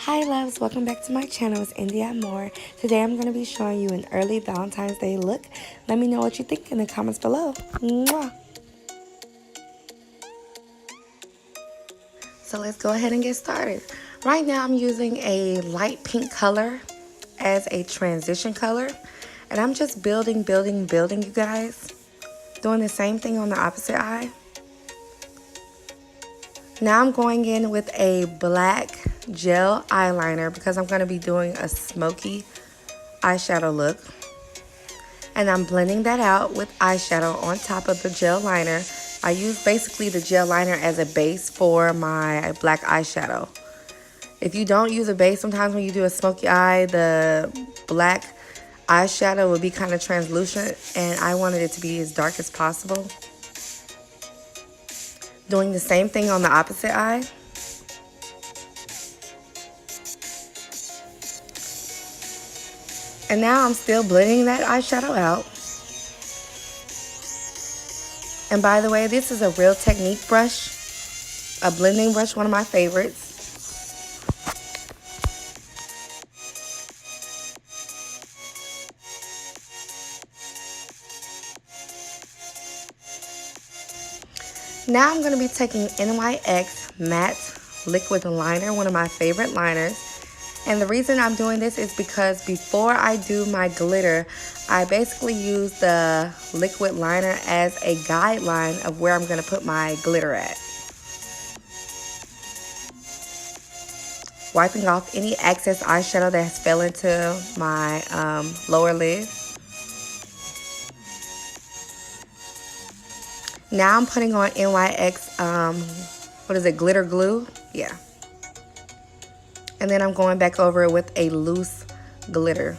Hi loves, welcome back to my channel. It's India Moore. Today I'm going to be showing you an early Valentine's Day look. Let me know what you think in the comments below. Mwah. So let's go ahead and get started. Right now I'm using a light pink color as a transition color. And I'm just building you guys. Doing the same thing on the opposite eye. Now I'm going in with a black gel eyeliner because I'm going to be doing a smoky eyeshadow look. And I'm blending that out with eyeshadow on top of the gel liner. I use basically the gel liner as a base for my black eyeshadow. If you don't use a base, sometimes when you do a smoky eye, the black eyeshadow will be kind of translucent, and I wanted it to be as dark as possible. Doing the same thing on the opposite eye. And now I'm still blending that eyeshadow out. And by the way, this is a Real Technique brush, a blending brush, one of my favorites. Now I'm going to be taking NYX Matte Liquid Liner, one of my favorite liners. And the reason I'm doing this is because before I do my glitter, I basically use the liquid liner as a guideline of where I'm going to put my glitter at. Wiping off any excess eyeshadow that has fell into my lower lid. Now I'm putting on NYX, what is it, glitter glue? Yeah. And then I'm going back over it with a loose glitter.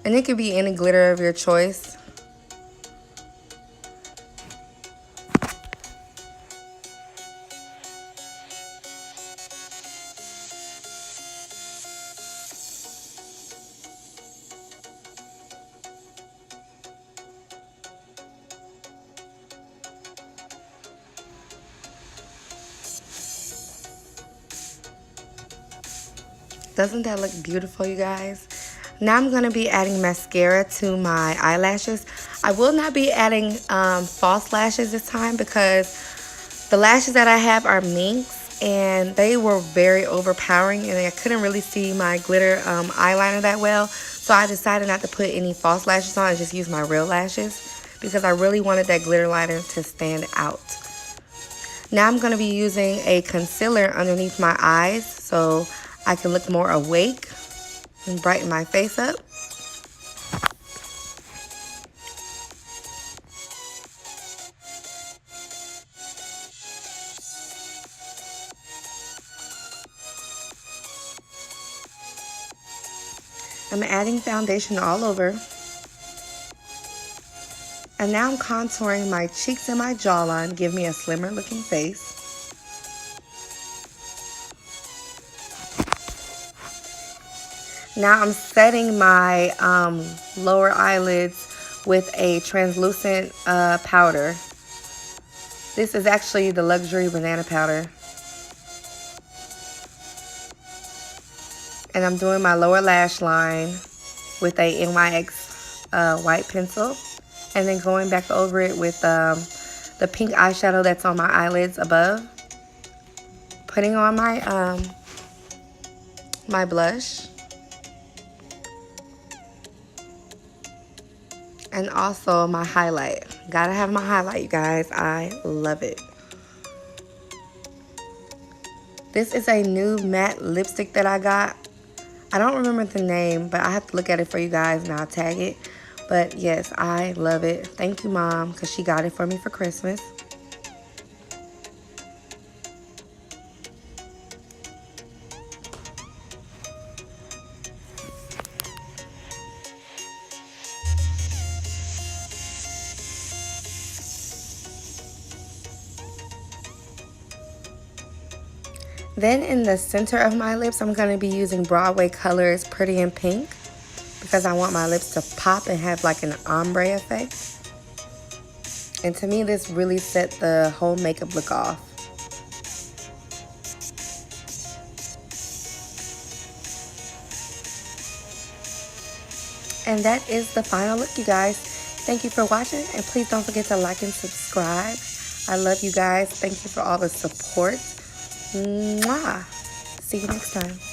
And it could be any glitter of your choice. Doesn't that look beautiful, you guys? Now I'm going to be adding mascara to my eyelashes. I will not be adding false lashes this time because the lashes that I have are minks and they were very overpowering and I couldn't really see my glitter eyeliner that well. So I decided not to put any false lashes on and just use my real lashes because I really wanted that glitter liner to stand out. Now I'm going to be using a concealer underneath my eyes so I can look more awake and brighten my face up. I'm adding foundation all over. And now I'm contouring my cheeks and my jawline, give me a slimmer looking face. Now I'm setting my lower eyelids with a translucent powder. This is actually the Luxury Banana Powder. And I'm doing my lower lash line with a NYX white pencil. And then going back over it with the pink eyeshadow that's on my eyelids above. Putting on my, my blush. And also my highlight. Gotta have my highlight, you guys. I love it. This is a new matte lipstick that I got. I don't remember the name, but I have to look at it for you guys and I'll tag it. But yes, I love it. Thank you, Mom, because she got it for me for Christmas. Then in the center of my lips, I'm going to be using Broadway Colors Pretty in Pink because I want my lips to pop and have like an ombre effect. And to me, this really set the whole makeup look off. And that is the final look, you guys. Thank you for watching, and please don't forget to like and subscribe. I love you guys. Thank you for all the support. Mwah. See you next time.